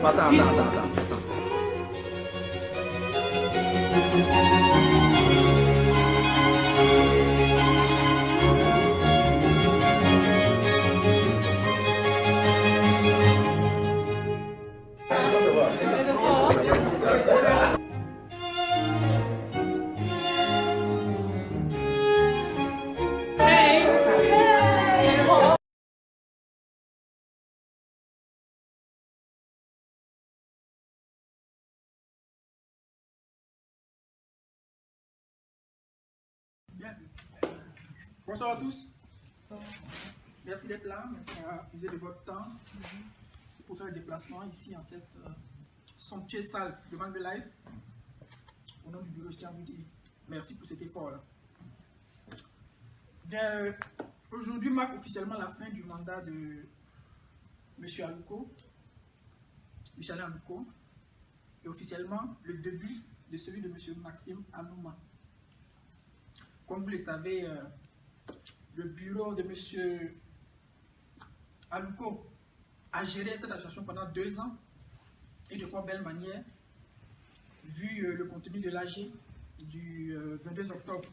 Attends. Bien. Bonsoir à tous. Merci d'être là. Merci d'avoir usé de votre temps pour faire le déplacement ici en cette somptueuse salle devant le live. Au nom du bureau, je tiens à vous dire merci pour cet effort-là. Aujourd'hui marque officiellement la fin du mandat de M. Aluko, Michel Aluko, et officiellement le début de celui de M. Maxime Anouma. Comme vous le savez, le bureau de M. Aluko a géré cette association pendant 2 ans et de fort belle manière, vu le contenu de l'AG du 22 octobre,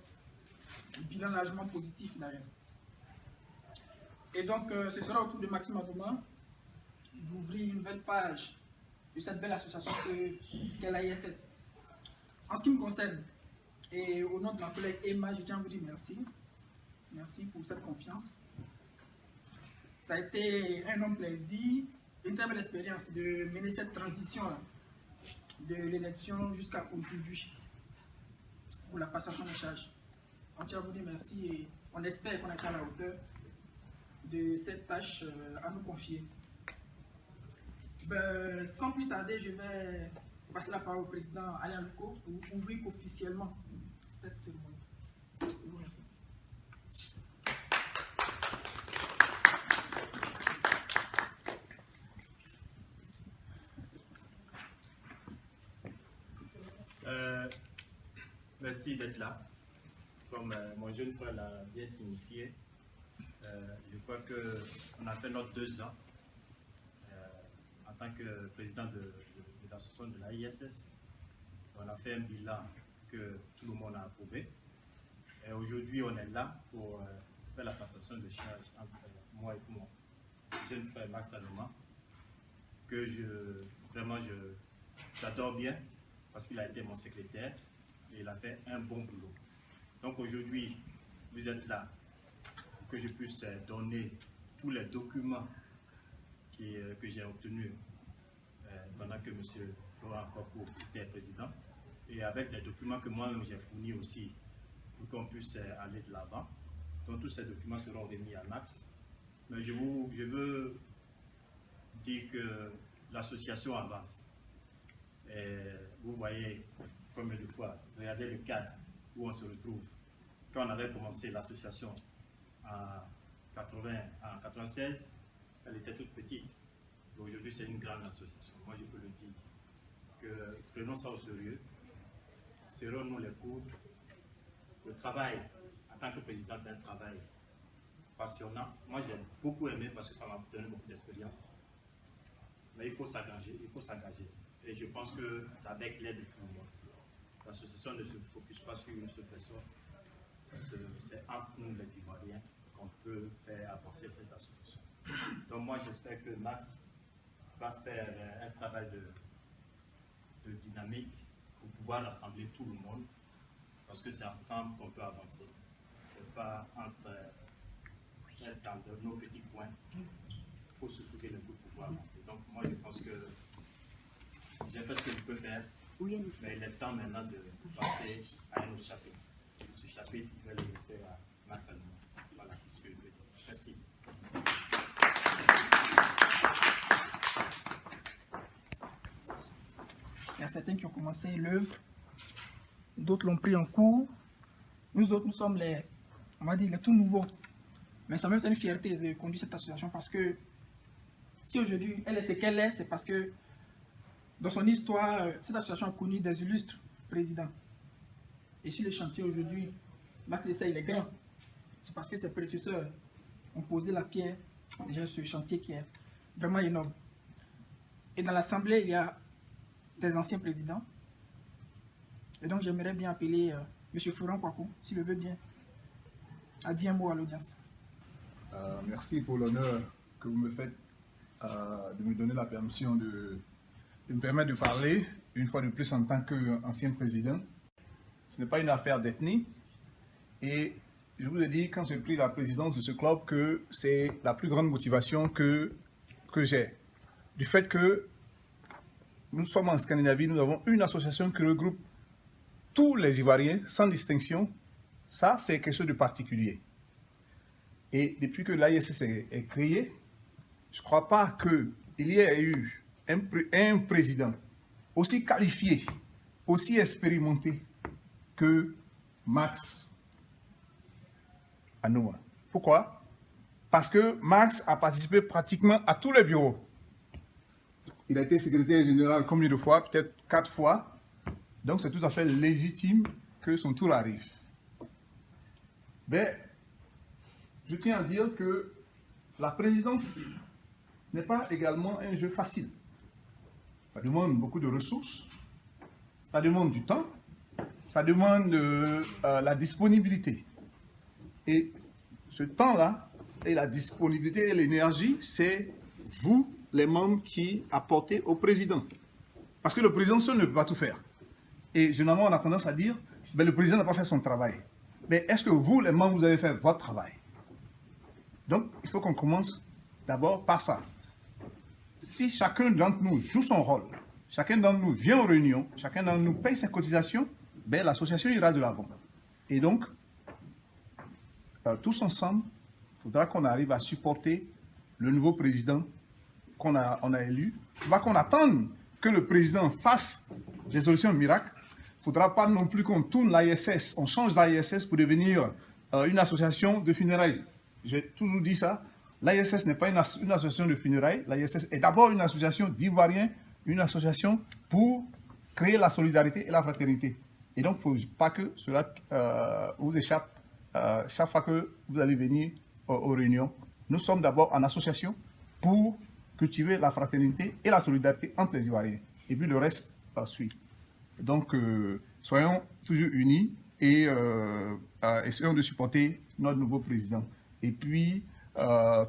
un bilan largement positif d'ailleurs. Et donc, ce sera au tour de Maxime Anouma d'ouvrir une nouvelle page de cette belle association qu'est l'AISS. En ce qui me concerne, et au nom de ma collègue Emma, je tiens à vous dire merci. Merci pour cette confiance. Ça a été un long plaisir, une très belle expérience de mener cette transition-là, de l'élection jusqu'à aujourd'hui, pour la passation de charge. On tient à vous dire merci et on espère qu'on est à la hauteur de cette tâche à nous confier. Sans plus tarder, je vais passer la parole au président Alain Aluko pour ouvrir officiellement cette cérémonie. Je vous remercie. Merci d'être là. Comme mon jeune frère l'a bien signifié, je crois qu'on a fait notre 2 ans en tant que président de l'association de la ISS. On a fait un bilan que tout le monde a approuvé. Et aujourd'hui, on est là pour faire la passation de charge entre moi et mon jeune frère Max Anouma, que j'adore bien parce qu'il a été mon secrétaire et il a fait un bon boulot. Donc aujourd'hui, vous êtes là pour que je puisse donner tous les documents que j'ai obtenus pendant que M. Florent Kopo était président, et avec des documents que moi-même j'ai fournis aussi pour qu'on puisse aller de l'avant. Donc tous ces documents seront remis à Max. Mais je veux dire que l'association avance. Et vous voyez combien de fois, regardez le cadre où on se retrouve. Quand on avait commencé l'association en 96, elle était toute petite. Aujourd'hui, c'est une grande association. Moi, je peux le dire. Que prenons ça au sérieux. Serrons-nous les coudes. Le travail, en tant que président, c'est un travail passionnant. Moi, j'ai beaucoup aimé parce que ça m'a donné beaucoup d'expérience. Mais il faut s'engager, Et je pense que c'est avec l'aide de tout le monde. L'association ne se focus pas sur une seule personne. C'est entre nous, les Ivoiriens, qu'on peut faire avancer cette association. Donc moi, j'espère que Max va faire un travail de dynamique pour pouvoir rassembler tout le monde, parce que c'est ensemble qu'on peut avancer. C'est pas être dans nos petits coins. Il faut se souder le coup pour pouvoir avancer. Donc moi, je pense que j'ai fait ce que je peux faire, mais il est temps maintenant de passer à un autre chapitre. Et ce chapitre, je vais le laisser à Max Anouma. Voilà ce que je veux dire. Merci. Il y a certains qui ont commencé l'œuvre, d'autres l'ont pris en cours. Nous autres, nous sommes les tout nouveaux. Mais ça m'a fait une fierté de conduire cette association parce que si aujourd'hui elle est ce qu'elle est, c'est parce que dans son histoire, cette association a connu des illustres présidents. Et sur le chantier aujourd'hui, Marc Lessay, il est grand. C'est parce que ses prédécesseurs ont posé la pierre déjà sur ce chantier qui est vraiment énorme. Et dans l'Assemblée, il y a des anciens présidents. Et donc, j'aimerais bien appeler M. Florent Kwaku, s'il le veut bien, à dire un mot à l'audience. Merci pour l'honneur que vous me faites de me donner la permission de me permettre de parler, une fois de plus en tant qu'ancien président. Ce n'est pas une affaire d'ethnie. Et je vous ai dit, quand j'ai pris la présidence de ce club, que c'est la plus grande motivation que j'ai. Du fait que nous sommes en Scandinavie, nous avons une association qui regroupe tous les Ivoiriens, sans distinction. Ça, c'est quelque chose de particulier. Et depuis que l'AISS est créé, je ne crois pas qu'il y ait eu un président aussi qualifié, aussi expérimenté que Max Anouma. Pourquoi? Parce que Max a participé pratiquement à tous les bureaux. Il a été secrétaire général combien de fois? Peut-être 4 fois. Donc c'est tout à fait légitime que son tour arrive. Mais je tiens à dire que la présidence n'est pas également un jeu facile. Ça demande beaucoup de ressources, ça demande du temps, ça demande la disponibilité. Et ce temps-là, et la disponibilité et l'énergie, c'est vous, les membres, qui apportez au président. Parce que le président seul ne peut pas tout faire. Et généralement, on a tendance à dire, ben, le président n'a pas fait son travail. Mais est-ce que vous, les membres, vous avez fait votre travail? Donc, il faut qu'on commence d'abord par ça. Si chacun d'entre nous joue son rôle, chacun d'entre nous vient aux réunions, chacun d'entre nous paye ses cotisations, ben, l'association ira de l'avant. Et donc, tous ensemble, il faudra qu'on arrive à supporter le nouveau président qu'on a élu. Il ne faut pas qu'on attende que le président fasse des solutions miracles. Il ne faudra pas non plus qu'on tourne l'AISS, on change l'AISS pour devenir une association de funérailles. J'ai toujours dit ça. L'AISS n'est pas une association de funérailles. L'AISS est d'abord une association d'Ivoiriens, une association pour créer la solidarité et la fraternité. Et donc, il ne faut pas que cela vous échappe chaque fois que vous allez venir aux réunions. Nous sommes d'abord en association pour cultiver la fraternité et la solidarité entre les Ivoiriens. Et puis le reste suit. Donc, soyons toujours unis et essayons de supporter notre nouveau président. Et puis,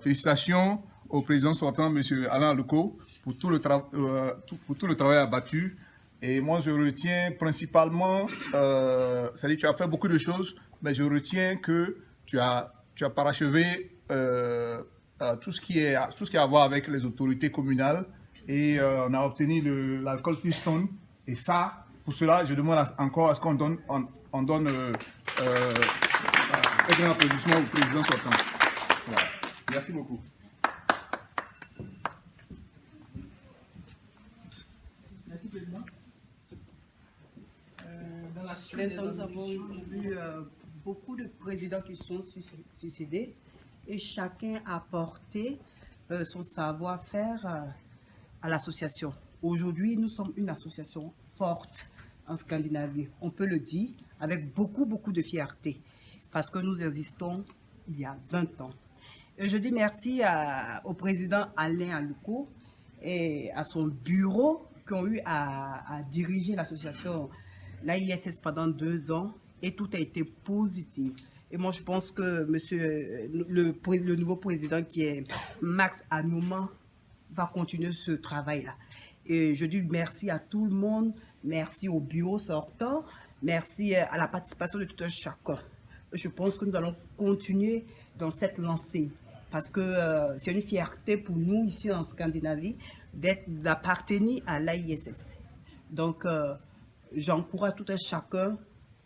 félicitations au président sortant, M. Alain Aluko, pour tout le travail abattu. Et moi, je retiens principalement, c'est-à-dire tu as fait beaucoup de choses, mais je retiens que tu as parachevé tout ce qui est à voir avec les autorités communales. Et on a obtenu l'alcool Keystone. Et ça, pour cela, je demande encore à ce qu'on donne un grand applaudissement au président sortant. Voilà. Merci beaucoup. Merci, Président. Dans la suite, nous avons eu beaucoup de présidents qui sont suicidés et chacun a apporté son savoir-faire à l'association. Aujourd'hui, nous sommes une association forte en Scandinavie. On peut le dire avec beaucoup de fierté parce que nous existons il y a 20 ans. Et je dis merci au président Alain Aluko et à son bureau qui ont eu à diriger l'association l'AISS pendant 2 ans et tout a été positif. Et moi, je pense que le nouveau président qui est Max Anouma va continuer ce travail-là. Et je dis merci à tout le monde, merci au bureau sortant, merci à la participation de tout un chacun. Je pense que nous allons continuer dans cette lancée parce que c'est une fierté pour nous ici en Scandinavie d'appartenir à l'AISS. Donc, j'encourage tout un chacun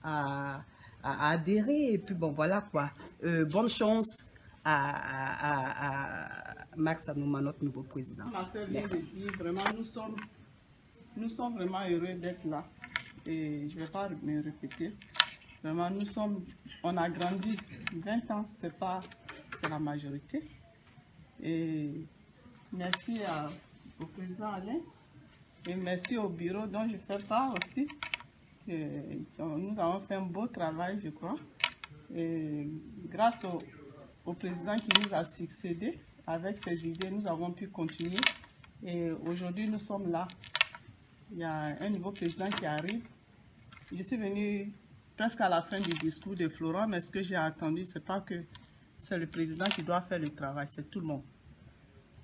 à adhérer et puis bon voilà quoi. Bonne chance à Max Anouma, notre nouveau président. Ma sœur vient de dire, vraiment nous sommes vraiment heureux d'être là et je ne vais pas me répéter. Vraiment on a grandi 20 ans, c'est la majorité. Et merci au président Alain et merci au bureau dont je fais part aussi. Nous avons fait un beau travail, je crois. Et grâce au président qui nous a succédé, avec ses idées, nous avons pu continuer Et aujourd'hui, nous sommes là. Il y a un nouveau président qui arrive. Je suis venue presque à la fin du discours de Florent, mais ce que j'ai attendu, ce n'est pas que c'est le président qui doit faire le travail, c'est tout le monde.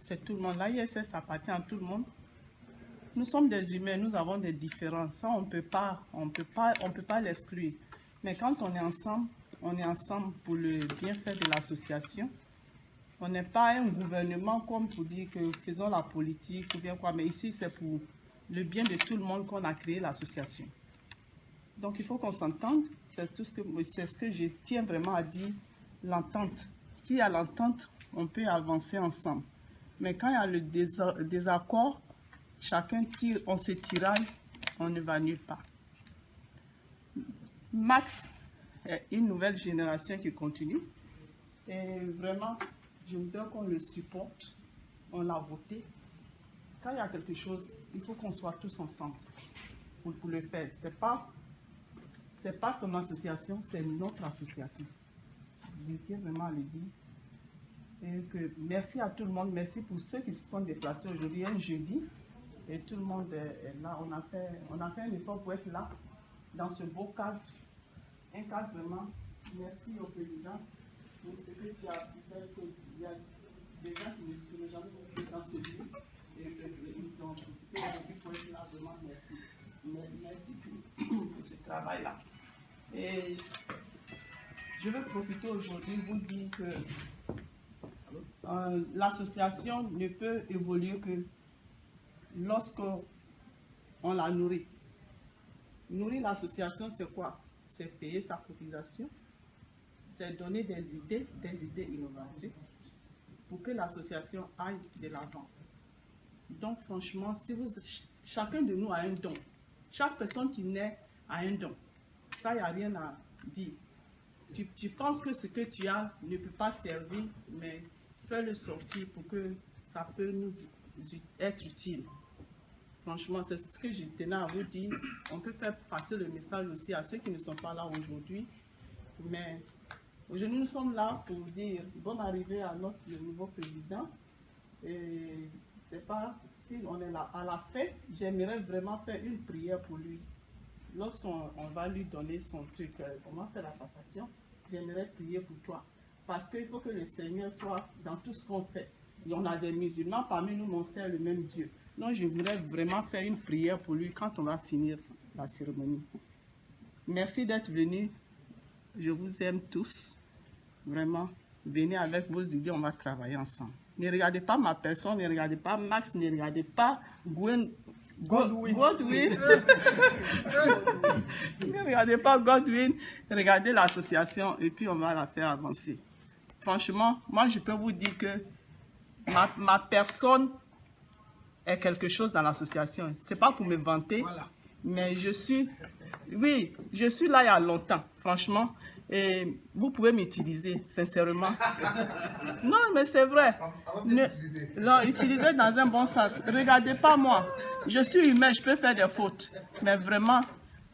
C'est tout le monde. L'ISS appartient à tout le monde. Nous sommes des humains, nous avons des différences. Ça, on peut pas l'exclure. Mais quand on est ensemble pour le bienfait de l'association. On n'est pas un gouvernement comme pour dire que faisons la politique ou bien quoi, mais ici c'est pour le bien de tout le monde qu'on a créé l'association. Donc il faut qu'on s'entende, c'est ce que je tiens vraiment à dire, l'entente. S'il y a l'entente, on peut avancer ensemble. Mais quand il y a le désaccord, chacun tire, on se tiraille, on ne va nulle part. Max est une nouvelle génération qui continue. Et vraiment, je voudrais qu'on le supporte. On l'a voté. Quand il y a quelque chose, il faut qu'on soit tous ensemble pour le faire. C'est pas son association, c'est notre association. Je tiens vraiment à le dire. Et que merci à tout le monde. Merci pour ceux qui se sont déplacés aujourd'hui, un jeudi. Et tout le monde est là. On a fait un effort pour être là, dans ce beau cadre. Un cadre vraiment. Merci au président pour ce que tu as pu faire. Il y a des gens qui ne sont jamais venus dans ce lieu. Et ils ont profité aujourd'hui pour être là. Vraiment, merci. Merci pour ce travail-là. Et je vais profiter aujourd'hui pour vous dire que l'association ne peut évoluer que lorsqu'on la nourrit. Nourrir l'association, c'est quoi? C'est payer sa cotisation, c'est donner des idées innovatives pour que l'association aille de l'avant. Donc franchement, si chacun de nous a un don, chaque personne qui naît a un don. Ça, il n'y a rien à dire. Tu penses que ce que tu as ne peut pas servir, mais fais-le sortir pour que ça peut nous être utile. Franchement, c'est ce que je tenais à vous dire. On peut faire passer le message aussi à ceux qui ne sont pas là aujourd'hui. Mais aujourd'hui, nous sommes là pour dire bonne arrivée à le nouveau président. Et c'est pas si on est là. À la fin, j'aimerais vraiment faire une prière pour lui. Lorsqu'on va lui donner son truc, on va faire la passation, j'aimerais prier pour toi. Parce qu'il faut que le Seigneur soit dans tout ce qu'on fait. Et on a des musulmans parmi nous, mais on sert le même Dieu. Donc je voudrais vraiment faire une prière pour lui quand on va finir la cérémonie. Merci d'être venus. Je vous aime tous. Vraiment, venez avec vos idées, on va travailler ensemble. Ne regardez pas ma personne, ne regardez pas Max, ne regardez pas Godwin. Ne regardez pas Godwin, regardez l'association et puis on va la faire avancer. Franchement, moi je peux vous dire que ma personne est quelque chose dans l'association. Ce n'est pas pour me vanter, voilà. Mais je suis là il y a longtemps, franchement. Et vous pouvez m'utiliser, sincèrement. Non, mais c'est vrai. Non, utilisez dans un bon sens. Regardez pas moi. Je suis humain, je peux faire des fautes. Mais vraiment,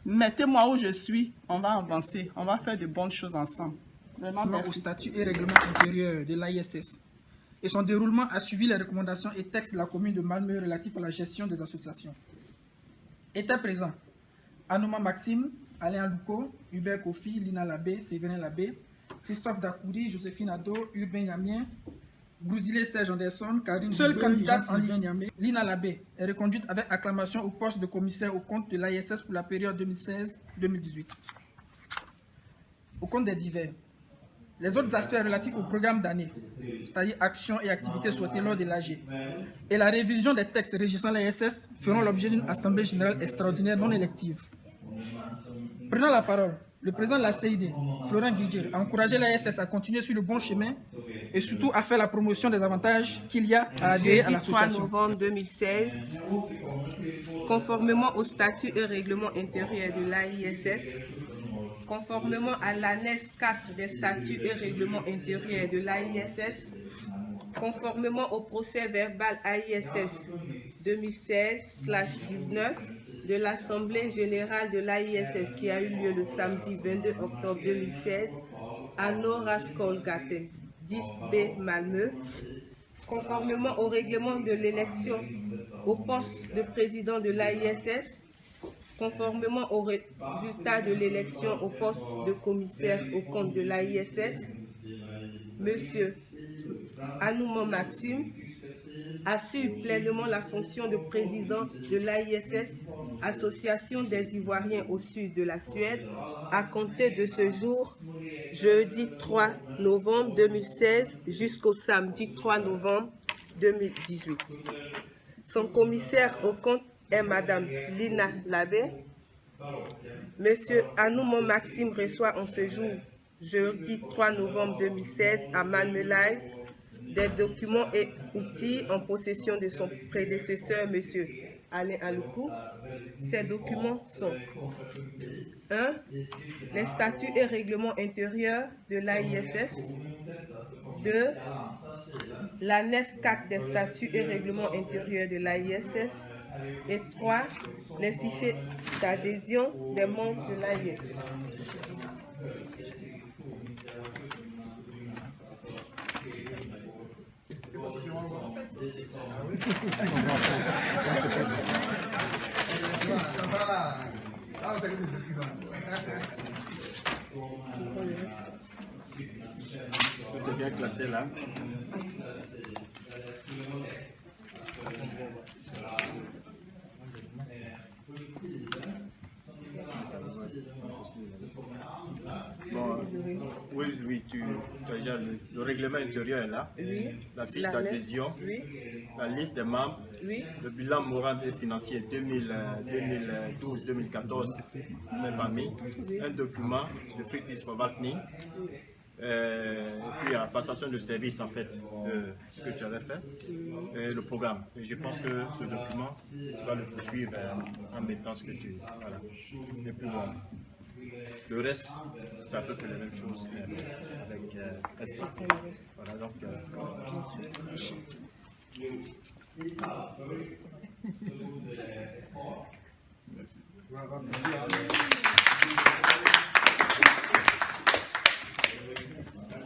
mettez-moi où je suis. On va avancer. On va faire de bonnes choses ensemble. Vraiment, merci. Au statut et règlement intérieur de l'ISS. Et son déroulement a suivi les recommandations et textes de la commune de Malmö relatifs à la gestion des associations. Étaient présents Anouma Maxime, Alain Alouko, Hubert Kofi, Lina Labé, Séverin Labé, Christophe Dakouri, Joséphine Ado, Urbain Yamien, Gouzilé Serge Anderson, Karine Seule candidate en lice, Lina Labé est reconduite avec acclamation au poste de commissaire au compte de l'ISS pour la période 2016-2018. Au compte des divers. Les autres aspects relatifs au programme d'année, c'est-à-dire actions et activités souhaitées lors de l'AG, et la révision des textes régissant l'ISS feront l'objet d'une assemblée générale extraordinaire non élective. Prenant la parole, le président de la CID, Florent Guidjer, a encouragé l'ISS à continuer sur le bon chemin et surtout à faire la promotion des avantages qu'il y a à adhérer à l'association. 3 novembre 2016, conformément au statut et règlement intérieur de l'AISS, conformément à l'annexe 4 des statuts et règlements intérieurs de l'AISS, conformément au procès verbal AISS 2016/19 de l'Assemblée générale de l'AISS qui a eu lieu le samedi 22 octobre 2016 à Noraskolgaten, 10B Malmö, conformément au règlement de l'élection au poste de président de l'AISS, conformément au résultat de l'élection au poste de commissaire aux comptes de l'AISS, M. Anouma Maxime assure pleinement la fonction de président de l'AISS, Association des Ivoiriens au sud de la Suède, à compter de ce jour, jeudi 3 novembre 2016 jusqu'au samedi 3 novembre 2018. Son commissaire aux comptes est Mme Lina Labé. M. Anouma Maxime reçoit en ce jour, jeudi 3 novembre 2016, à Malmelive, des documents et outils en possession de son prédécesseur, M. Alain Aloukou. Ces documents sont 1. Les statuts et règlements intérieurs de l'AISS. 2. L'annexe 4 des statuts et règlements intérieurs de l'AISS. Et 3. Les fichiers d'adhésion des membres de l'AISS. Tout est bien classé là. Bon, oui, tu as déjà le règlement intérieur est là, Oui. la fiche d'adhésion, Oui. la liste des membres, Oui. le bilan moral et financier 2012-2014 fait parmi, un document de Friedrich Verwaltning, puis la passation de service en fait que tu avais fait, et le programme. Et je pense que ce document, tu vas le poursuivre en mettant ce que tu... Voilà. Et puis bon, le reste, c'est à peu près la même chose avec Esther. Voilà, donc... Merci.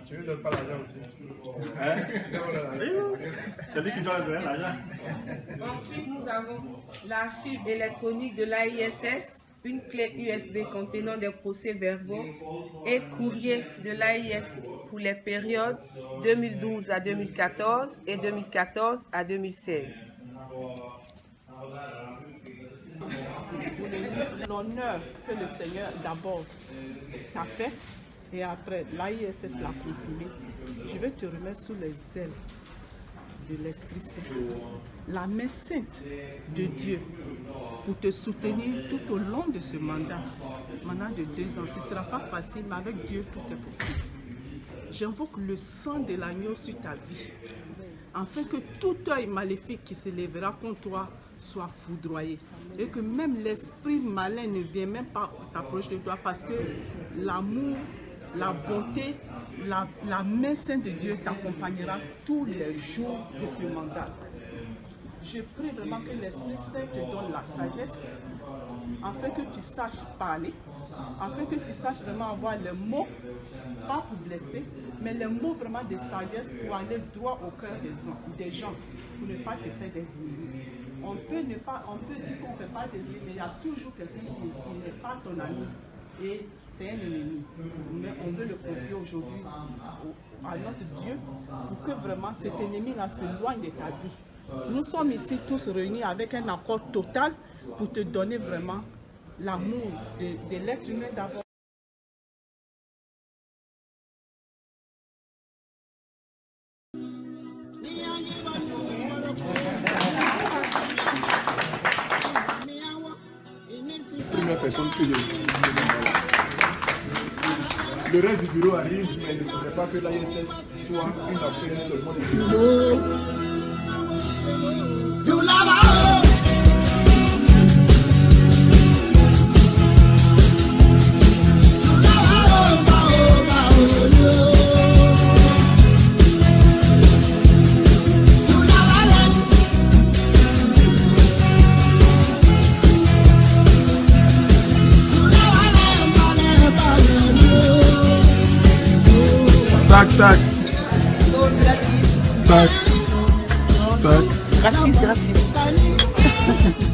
Tu ne donnes pas l'argent aussi. Hein? C'est lui qui doit donner l'argent. Ensuite, nous avons l'archive électronique de l'AISS, une clé USB contenant des procès-verbaux et courrier de l'AIS pour les périodes 2012 à 2014 et 2014 à 2016. L'honneur que le Seigneur d'abord t'a fait et après l'AISS l'a confirmé, je vais te remettre sous les ailes de l'Esprit Saint, la main sainte de Dieu pour te soutenir tout au long de ce mandat de 2 ans. Ce ne sera pas facile, mais avec Dieu tout est possible. J'invoque le sang de l'agneau sur ta vie, afin que tout œil maléfique qui se lèvera contre toi soit foudroyé et que même l'esprit malin ne vienne même pas s'approcher de toi, parce que l'amour, la bonté, la main sainte de Dieu t'accompagnera tous les jours de ce mandat. Je prie vraiment que l'Esprit Saint te donne la sagesse, afin que tu saches parler, afin que tu saches vraiment avoir les mots, pas pour blesser, mais les mots vraiment de sagesse pour aller droit au cœur des gens, pour ne pas te faire des ennemis. On peut dire qu'on ne fait pas des ennemis, mais il y a toujours quelqu'un qui n'est pas ton ami. Et c'est un ennemi. Mais on veut le confier aujourd'hui à notre Dieu pour que vraiment cet ennemi-là se loigne de ta vie. Nous sommes ici tous réunis avec un accord total pour te donner vraiment l'amour de l'être humain d'abord. Première personne que le reste du bureau arrive, mais il ne faudrait pas que l'AISS soit une affaire seulement de bureau. Tac, tac. Tac. Tac. Gratis. Merci.